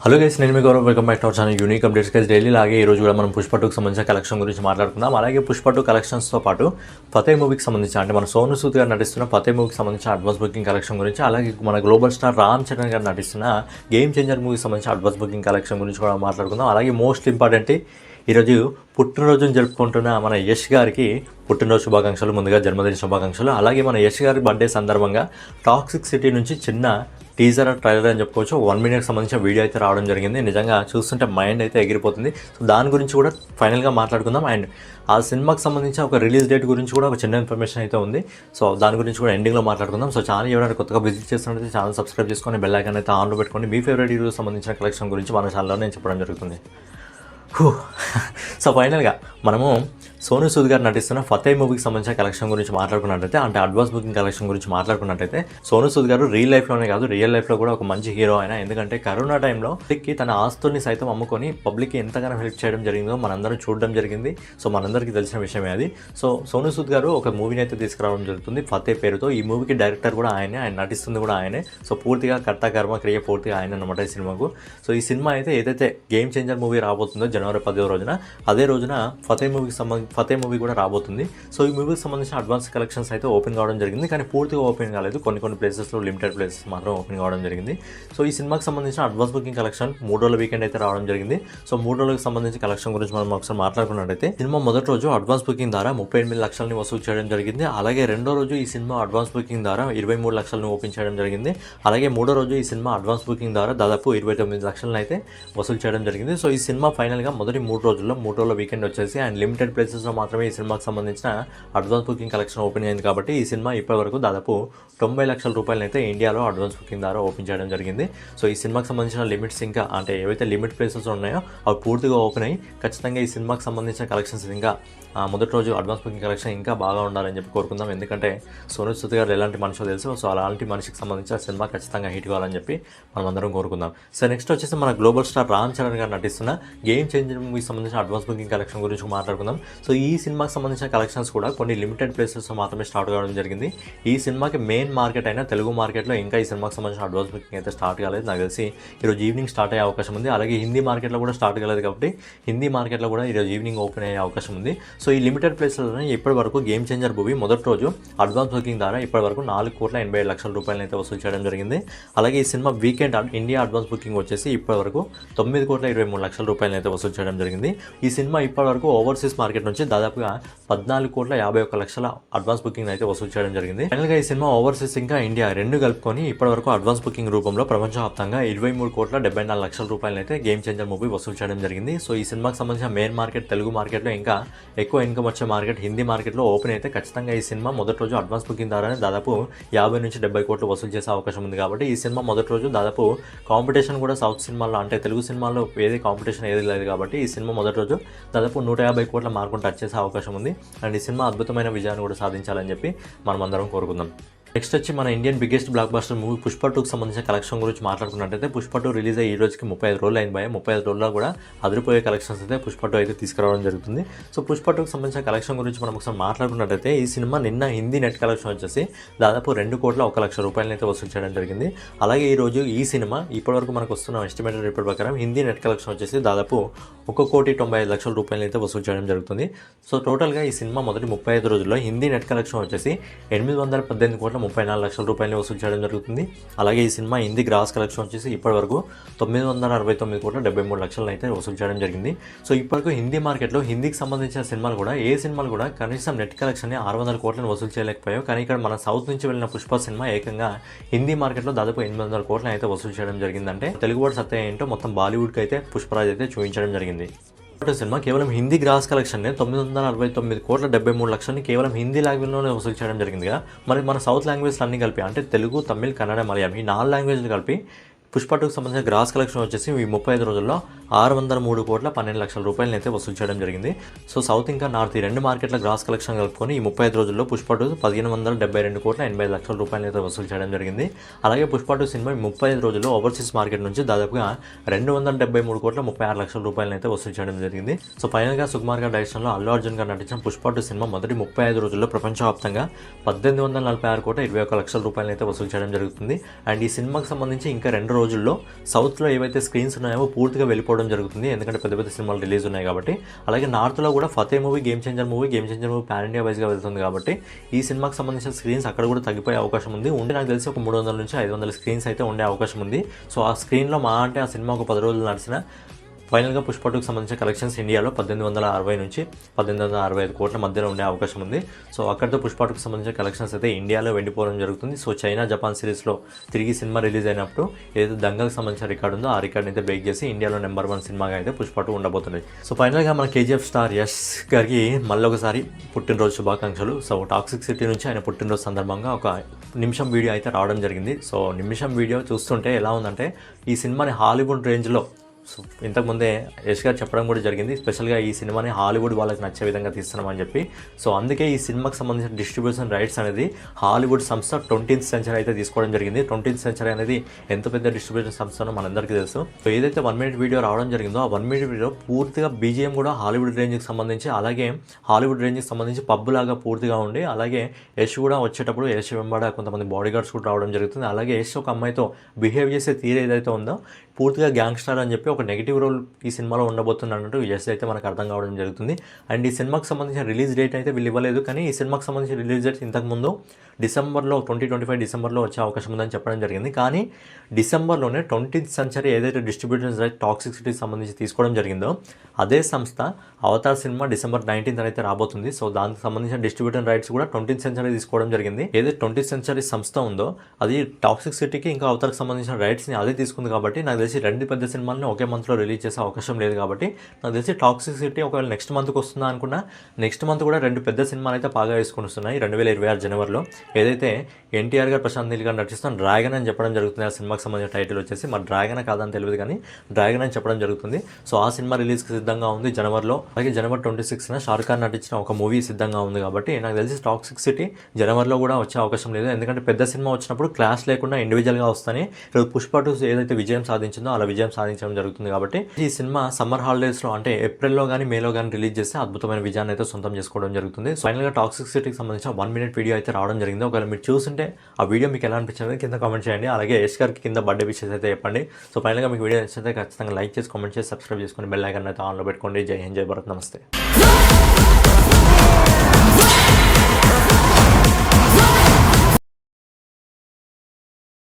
Hello guys, నేను మీ Gaurav. Welcome back to our channel unique updates guys. Daily లాగే ఈ రోజు కూడా మనం పుష్ప 2కి సంబంధించిన కలెక్షన్ గురించి మాట్లాడుకుందాం. అలాగే పుష్ప 2 కలెక్షన్స్తో పాటు ఫతే మూవీకి సంబంధించి అంటే మన సోను సూద్ గారు నటిస్తున్న ఫతే మూవీకి సంబంధించిన అడ్వాన్స్ బుకింగ్ కలెక్షన్ గురించి, అలాగే మన గ్లోబల్ స్టార్ రామ్ చరణ్ గారు నటిస్తున్న గేమ్ చేంజర్ మూవీకి సంబంధించిన అడ్వాన్స్ బుకింగ్ కలెక్షన్ గురించి కూడా మాట్లాడుకుందాం. అలాగే మోస్ట్ ఇంపార్టెంట్, ఈరోజు పుట్టినరోజును జరుపుకుంటున్న మన యష్ గారికి పుట్టినరోజు శుభాకాంక్షలు, ముందుగా జన్మదిన శుభాకాంక్షలు. అలాగే మన యష్ గారి బర్త్డే సందర్భంగా టాక్సిక్ సిటీ నుంచి చిన్న టీజర్ ట్రైలర్ అని చెప్పుకోవచ్చు, 1 minute సంబంధించిన వీడియో అయితే రావడం జరిగింది. నిజంగా చూస్తుంటే మైండ్ అయితే ఎగిరిపోతుంది. సో దాని గురించి కూడా ఫైనల్గా మాట్లాడుకుందాం. అండ్ ఆ సినిమాకి సంబంధించిన ఒక రిలీజ్ డేట్ గురించి కూడా ఒక చిన్న ఇన్ఫర్మేషన్ అయితే ఉంది. సో దాని గురించి కూడా ఎండింగ్లో మాట్లాడుకుందాం. సో ఛానల్ ఎవరైనా కొత్తగా విజిట్ చేస్తున్నట్లయితే ఛానల్ సబ్స్క్రైబ్ చేసుకొని బెల్ ఐకాన్ అయితే ఆన్లో పెట్టుకోండి. మీ ఫేవరెట్ హీరోకి సంబంధించిన కలెక్షన్ గురించి మన ఛానల్లో నేను చెప్పడం జరుగుతుంది. సో ఫైనల్గా మనము సోను సూద్ గారు నటిస్తున్న ఫతే మూవీకి సంబంధించిన కలెక్షన్ గురించి మాట్లాడుకున్నట్టయితే, అంటే అడ్వాన్స్ బుకింగ్ కలెక్షన్ గురించి మాట్లాడుకున్నట్టయితే, సోను సూద్ గారు రియల్ లైఫ్లోనే కాదు రియల్ లైఫ్లో కూడా ఒక మంచి హీరో ఆయన. ఎందుకంటే కరోనా టైంలో పబ్లిక్కి తన ఆస్తుల్ని సైతం అమ్ముకొని పబ్లిక్కి ఎంతగానో హెల్ప్ చేయడం జరిగిందో మనందరం చూడడం జరిగింది. సో మనందరికీ తెలిసిన విషయమే అది. సో సోను సూద్ గారు ఒక మూవీని అయితే తీసుకురావడం జరుగుతుంది ఫతే పేరుతో. ఈ మూవీకి డైరెక్టర్ కూడా ఆయనే, ఆయన నటిస్తుంది కూడా ఆయనే. సో పూర్తిగా కర్త కర్మ క్రియ పూర్తిగా ఆయన అనమాట ఈ సినిమాకు. సో ఈ సినిమా అయితే ఏదైతే గేమ్ చేంజర్ మూవీ రాబోతుందో జనవరి 10వ రోజున, అదే రోజున ఫతే మూవీ కూడా రాబోతుంది. సో ఈ మూవీకి సంబంధించిన అడ్వాన్స్ కలెక్షన్స్ అయితే ఓపెన్ కావడం జరిగింది, కానీ పూర్తిగా ఓపెన్ కాలేదు. కొన్ని ప్లేసెస్లో లిమిటెడ్ ప్లేసెస్ మాత్రం ఓపెన్ కావడం జరిగింది. సో ఈ సినిమాకి సంబంధించిన అడ్వాన్స్ బుకింగ్ కలెక్షన్ 3 రోజుల వీకెండ్ అయితే రావడం జరిగింది. సో 3 రోజులకు సంబంధించిన కలెక్షన్ గురించి మనం ఒకసారి మాట్లాడుకున్నట్టయితే, సినిమా మొదటి రోజు అడ్వాన్స్ బుకింగ్ ద్వారా 38 లక్షలని వసూలు చేయడం జరిగింది. అలాగే రెండో రోజు ఈ సినిమా అడ్వాన్స్ బుకింగ్ ద్వారా 23 లక్షలను ఓపెన్ చేయడం జరిగింది. అలాగే మూడో రోజు ఈ సినిమా అడ్వాన్స్ బుకింగ్ ద్వారా దాదాపు 29 లక్షలను అయితే వసూలు చేయడం జరిగింది. సో ఈ సినిమా ఫైనల్గా మొదటి 3 రోజుల వీకెండ్ వచ్చేసి అండ్ లిమిటెడ్ ప్లేసెస్లో మాత్రమే ఈ సినిమాకి సంబంధించిన అడ్వాన్స్ బుకింగ్ కలెక్షన్ ఓపెన్ అయింది. కాబట్టి ఈ సినిమా ఇప్పటివరకు దాదాపు 90 లక్షల రూపాయలు అయితే ఇండియాలో అడ్వాన్స్ బుకింగ్ ద్వారా ఓపెన్ చేయడం జరిగింది. సో ఈ సినిమాకి సంబంధించిన లిమిట్స్ ఇంకా అంటే ఏవైతే లిమిట్ ప్లేసెస్ ఉన్నాయో అవి పూర్తిగా ఓపెన్ అయ్యి ఖచ్చితంగా ఈ సినిమాకి సంబంధించిన కలెక్షన్స్ ఇంకా మొదటి రోజు అడ్వాన్స్ బుకింగ్ కలెక్షన్ ఇంకా బాగా ఉండాలని చెప్పి కోరుకుందాం. ఎందుకంటే సోను సూద్ గారు ఎలాంటి మనిషో తెలుసు. సో అలాంటి మనిషికి సంబంధించిన సినిమా ఖచ్చితంగా హిట్ కావాలని చెప్పి మనం అందరం కోరుకుందాం. సో నెక్స్ట్ వచ్చేసి మన గ్లోబల్ స్టార్ రామ్ చరణ్ గారు నటిస్తున్న గేమ్ చేంజర్ మూవీకి సంబంధించిన అడ్వాన్స్ బుకింగ్ కలెక్షన్ గురించి మాట్లాడుకుందాం. సో ఈ సినిమాకి సంబంధించిన కలెక్షన్స్ కూడా కొన్ని లిమిటెడ్ ప్లేసెస్ మాత్రమే స్టార్ట్ కావడం జరిగింది. ఈ సినిమాకి మెయిన్ మార్కెట్ అయినా తెలుగు మార్కెట్లో ఇంకా ఈ సినిమాకి సంబంధించిన అడ్వాన్స్ బుకింగ్ అయితే స్టార్ట్ కాలేదు. నాకు తెలిసి ఈరోజు ఈవినింగ్ స్టార్ట్ అయ్యే అవకాశం ఉంది. అలాగే హిందీ మార్కెట్లో కూడా స్టార్ట్ కాలేదు కాబట్టి హిందీ మార్కెట్లో కూడా ఈరోజు ఈవినింగ్ ఓపెన్ అయ్యే అవకాశం ఉంది. సో ఈ లిమిటెడ్ ప్లేసెస్ ఇప్పటి వరకు గేమ్ చేంజర్ మూవీ మొదటి రోజు అడ్వాన్స్ బుకింగ్ ద్వారా ఇప్పటి వరకు 4,87,00,000 రూపాయలు అయితే వసూలు చేయడం జరిగింది. అలాగే ఈ cinema weekend India advance booking వచ్చేసి ఇప్పటి వరకు 9,23,00,000 రూపాయలు అయితే వసూలు చేయడం జరిగింది. ఈ సినిమా ఇప్పటి వరకు ఓవర్సీస్ మార్కెట్ నుంచి దాదాపుగా 14,51,00,000 అడ్వాన్స్ బుకింగ్ అయితే వసూలు చేయడం జరిగింది. ఫైనల్గా ఈ సినిమా ఓవర్సీస్ ఇంకా ఇండియా రెండు కలుపుకొని ఇప్పటి వరకు అడ్వాన్స్ బుకింగ్ రూపంలో ప్రపంచవ్యాప్తంగా 23,74,00,000 రూపాయలు అయితే గేమ్ చేంజర్ మూవీ వసూలు చేయడం జరిగింది. సో ఈ సినిమాకి సంబంధించిన మెయిన్ మార్కెట్ తెలుగు మార్కెట్లో ఇంకా ఎక్కువ ఇన్కమ్ వచ్చే మార్కెట్ హిందీ మార్కెట్లో ఓపెన్ అయితే ఖచ్చితంగా ఈ సినిమా మొదటి రోజు అడ్వాన్స్ బుకింగ్ ద్వారానే దాదాపు 50 నుంచి 70 కోట్లు వసూలు చేసే అవకాశం ఉంది. కాబట్టి ఈ సినిమా మొదటి రోజు దాదాపు కాంపిటీషన్ కూడా సౌత్ సినిమాల్లో అంటే తెలుగు సినిమాల్లో ఏది కాంపిటీషన్ ఏది లేదు కాబట్టి ఈ సినిమా మొదటి రోజు దాదాపు 150 కోట్ల మార్కును టచ్ చేసే అవకాశం ఉంది. అండ్ ఈ సినిమా అద్భుతమైన విజయాన్ని కూడా సాధించాలని చెప్పి మనం అందరం కోరుకుందాం. నెక్స్ట్ వచ్చి మన Indian biggest block buster movie Pushpa 2కి సంబంధించిన కలెక్షన్ గురించి మాట్లాడుకున్నట్టయితే, పుష్ప 2 రిలీజ్ అయ్యి ఈ రోజుకి 35 రోజులు అయింది. 35 రోజుల్లో కూడా అదిరిపోయే కలెక్షన్స్ అయితే పుష్ప 2 అయితే తీసుకురావడం జరుగుతుంది. సో పుష్ప 2కి సంబంధించిన కలెక్షన్ గురించి మనం ఒకసారి మాట్లాడుకున్నట్టయితే, ఈ సినిమా నిన్న హిందీ నెట్ కలెక్షన్ వచ్చేసి దాదాపు 2,01,00,000 రూపాయలు అయితే వసూలు చేయడం జరిగింది. అలాగే ఈరోజు ఈ సినిమా ఇప్పటివరకు మనకు వస్తున్న ఎస్టిమేటెడ్ రిపోర్ట్ ప్రకారం హిందీ నెట్ కలెక్షన్ వచ్చేసి దాదాపు 1,95,00,000 రూపాయలు అయితే వసూలు చేయడం జరుగుతుంది. సో టోటల్గా ఈ సినిమా మొదటి 35 రోజుల్లో హిందీ నెట్ కలెక్షన్ వచ్చేసి 818,34,00,000 రూపాయలు వసూలు చేయడం జరుగుతుంది. అలాగే ఈ సినిమా హిందీ గ్రాస్ కలెక్షన్ వచ్చేసి ఇప్పటివరకు 969,73,00,000 అయితే వసూలు చేయడం జరిగింది. సో ఇప్పటివరకు హిందీ మార్కెట్లో హిందీకి సంబంధించిన సినిమాలు కూడా ఏ సినిమాలు కూడా కనీసం నెట్ కలెక్షన్ని 600 కోట్లను వసూలు చేయలేకపోయావు. కానీ ఇక్కడ మన సౌత్ నుంచి వెళ్ళిన పుష్ప సినిమా ఏకంగా హిందీ మార్కెట్లో దాదాపు 800 కోట్లను అయితే వసూలు చేయడం జరిగిందంటే తెలుగు వాడు సత్తా ఏంటో మొత్తం బాలీవుడ్కి అయితే పుష్పరాజ్ అయితే చూపించడం జరిగింది. సినిమా కేవలం హిందీ గ్రాస్ కలెక్షన్ 969,73,00,000 కేవలం హిందీ లాంగ్వేజ్లోనే వసూలు చేయడం జరిగిందిగా. మరి మన సౌత్ లాంగ్వేజ్లు అన్ని కలిపి అంటే తెలుగు, తమిళ్, కన్నడ, మలయాళం ఈ 4 లాంగ్వేజ్లు కలిపి పుష్ప 2కి సంబంధించిన గ్రాస్ కలెక్షన్ వచ్చేసి ఈ 35 రోజుల్లో 603,12,00,000 రూపాయలను అయితే వసూలు చేయడం జరిగింది. సో సౌత్ ఇంకా నార్త్ ఈ రెండు మార్కెట్ల గ్రాస్ కలెక్షన్ కలుపుకొని ఈ 35 రోజుల్లో పుష్ప 2 15,72,85,00,000 రూపాయలు అయితే వసూలు చేయడం జరిగింది. అలాగే పుష్ప 2 సినిమా 35 రోజుల్లో ఓవర్సీస్ మార్కెట్ నుంచి దాదాపుగా 273,36,00,000 రూపాయలను అయితే వసూలు చేయడం జరిగింది. సో ఫైనల్గా సుకుమార్ గారి డైరెక్షన్లో అల్లు అర్జున్ గారు నటించిన పుష్ప 2 సినిమా మొదటి 35 రోజుల్లో ప్రపంచవ్యాప్తంగా 18,46,21,00,000 రూపాయలను అయితే వసూలు చేయడం జరుగుతుంది. అండ్ ఈ సినిమాకి సంబంధించి ఇంకా 2 రోజులు రోజుల్లో సౌత్లో ఏవైతే స్క్రీన్స్ ఉన్నాయో పూర్తిగా వెళ్ళిపోవడం జరుగుతుంది, ఎందుకంటే పెద్ద పెద్ద సినిమాలు రిలీజ్ ఉన్నాయి కాబట్టి. అలాగే నార్త్లో కూడా Fateh movie, game changer movie pan India వైజ్గా వెళ్తుంది కాబట్టి ఈ సినిమాకి సంబంధించిన స్క్రీన్స్ అక్కడ కూడా తగ్గిపోయే అవకాశం ఉంది. నాకు తెలిసి ఒక 300 నుంచి 500 స్క్రీన్స్ అయితే ఉండే అవకాశం ఉంది. సో ఆ స్క్రీన్లో అంటే ఆ సినిమా ఒక 10 రోజులు నడిచిన ఫైనల్గా పుష్ప 2కి సంబంధించిన కలెక్షన్స్ ఇండియాలో 1860 నుంచి 1865 కోట్ల మధ్యలో ఉండే అవకాశం ఉంది. సో అక్కడితో పుష్ప 2కి సంబంధించిన కలెక్షన్స్ అయితే ఇండియాలో వెళ్ళిపోవడం జరుగుతుంది. సో చైనా, జపాన్ సిరీస్లో తిరిగి సినిమా రిలీజ్ అయినప్పుడు ఏదైతే దంగల్కి సంబంధించిన రికార్డు ఉందో ఆ రికార్డ్ని అయితే బ్రేక్ చేసి ఇండియాలో నెంబర్ 1 సినిమాగా అయితే పుష్ప 2 ఉండబోతుంది. సో ఫైనల్గా మన కేజీఎఫ్ స్టార్ యష్ గారికి మళ్ళీ ఒకసారి పుట్టినరోజు శుభాకాంక్షలు. సో టాక్సిక్ సిటీ నుంచి ఆయన పుట్టినరోజు సందర్భంగా ఒక నిమిషం వీడియో అయితే రావడం జరిగింది. సో నిమిషం వీడియో చూస్తుంటే ఎలా ఉందంటే ఈ సినిమాని హాలీవుడ్ రేంజ్లో, సో ఇంతకుముందే యష్ గారు చెప్పడం కూడా జరిగింది, స్పెషల్గా ఈ సినిమాని హాలీవుడ్ వాళ్ళకి నచ్చే విధంగా తీస్తున్నామని చెప్పి. సో అందుకే ఈ సినిమాకి సంబంధించిన డిస్ట్రిబ్యూషన్ రైట్స్ అనేది హాలీవుడ్ సంస్థ 20th సెంచరీ అయితే తీసుకోవడం జరిగింది. 20th సెంచరీ అనేది ఎంత పెద్ద డిస్ట్రిబ్యూషన్ సంస్థనో మనందరికీ తెలుసు. సో ఏదైతే 1 minute వీడియో రావడం జరిగిందో ఆ 1 minute వీడియో పూర్తిగా బీజిఎం కూడా హాలీవుడ్ రేంజ్కి సంబంధించి, అలాగే హాలీవుడ్ రేంజ్కి సంబంధించి పబ్ లాగా పూర్తిగా ఉండి, అలాగే యష్ కూడా వచ్చేటప్పుడు యష్ వెంబడ కొంతమంది బాడీ గార్డ్స్ కూడా రావడం జరుగుతుంది. అలాగే యష్ ఒక అమ్మాయితో బిహేవ్ చేసే తీరు ఏదైతే ఉందో పూర్తిగా గ్యాంగ్స్టర్ అని చెప్పి ఒక నెగిటివ్ రోల్ ఈ సినిమాలో ఉండబోతుంది అన్నట్టు యష్ అయితే మనకు అర్థం కావడం జరుగుతుంది. అండ్ ఈ సినిమాకి సంబంధించిన రిలీజ్ డేట్ అయితే వీళ్ళు ఇవ్వలేదు, కానీ ఈ సినిమాకి సంబంధించిన రిలీజ్ డేట్ ఇంతకుముందు డిసెంబర్లో 2025 డిసెంబర్లో వచ్చే అవకాశం ఉందని చెప్పడం జరిగింది. కానీ డిసెంబర్లోనే 20th సెంచరీ ఏదైతే డిస్ట్రిబ్యూషన్ రైట్ టాక్సిక్ సిటీకి సంబంధించి తీసుకోవడం జరిగిందో అదే సంస్థ అవతార్ సినిమా December 19th అయితే రాబోతుంది. సో దానికి సంబంధించిన డిస్ట్రిబ్యూషన్ రైట్స్ కూడా 20th సెంచరీ తీసుకోవడం జరిగింది. ఏదైతే 20th సెంచరీ సంస్థ ఉందో అది టాక్సిక్ సిటీకి ఇంకా అవతార్కి సంబంధించిన రైట్స్ని అదే తీసుకుంది కాబట్టి నాకు తెలిసి 2 పెద్ద సినిమాలని ఒకే మంత్లో రిలీజ్ చేసే అవకాశం లేదు. కాబట్టి నాకు తెలిసి టాక్సిక్ సిటీ ఒకవేళ నెక్స్ట్ మంత్కి వస్తుందా అనుకున్నా, నెక్స్ట్ మంత్ కూడా 2 పెద్ద సినిమాలు అయితే బాగా వేసుకుని వస్తున్నాయి 2026 జనవరిలో. ఏదైతే ఎన్టీఆర్ గారు, ప్రశాంత్ నీల్ గారు నటిస్తున్న డ్రాగన్ అని చెప్పడం జరుగుతుంది. ఆ సినిమాకి సంబంధించిన టైటిల్ వచ్చేసి మరి డ్రాగన్ కాదని తెలియదు, కానీ డ్రాగన్ అని చెప్పడం జరుగుతుంది. సో ఆ సినిమా రిలీజ్కి సిద్ధంగా ఉంది జనవరిలో. అలాగే January 26న షారుఖ్ ఖాన్ నటించిన ఒక మూవీ సిద్ధంగా ఉంది. కాబట్టి నాకు తెలిసి టాక్సిక్ సిటీ జనవరిలో కూడా వచ్చే అవకాశం లేదు, ఎందుకంటే పెద్ద సినిమా వచ్చినప్పుడు క్లాస్ లేకుండా ఇండివిజువల్గా వస్తాయి. పుష్ప 2 ఏదైతే విజయం సాధించిందో అలా విజయం సాధించడం జరుగుతుంది. కాబట్టి ఈ సినిమా సమ్మర్ హాలిడేస్లో అంటే ఏప్రిల్లో కానీ మేలో కానీ రిలీజ్ చేస్తే అద్భుతమైన విజయాన్ని అయితే సొంతం చేసుకోవడం జరుగుతుంది. సో ఫైనల్గా టాక్సిక్ సిటీకి సంబంధించిన 1 minute వీడియో అయితే రావడం జరిగింది. ఒకవేళ మీరు చూస్తుంటే ఆ వీడియో మీకు ఎలా అనిపించింది కింద కామెంట్ చేయండి. అలాగే యష్ గారికి కింద బర్త్డే విషెస్ అయితే చెప్పండి. సో ఫైనల్గా మీకు వీడియో నచ్చితే ఖచ్చితంగా లైక్ చేసి, కామెంట్ చేసి, సబ్స్క్రైబ్ చేసుకొని బెల్ ఐకాన్ అయితే ఆన్లో పెట్టుకోండి. జై హింద్, జై భారత్, నమస్తే.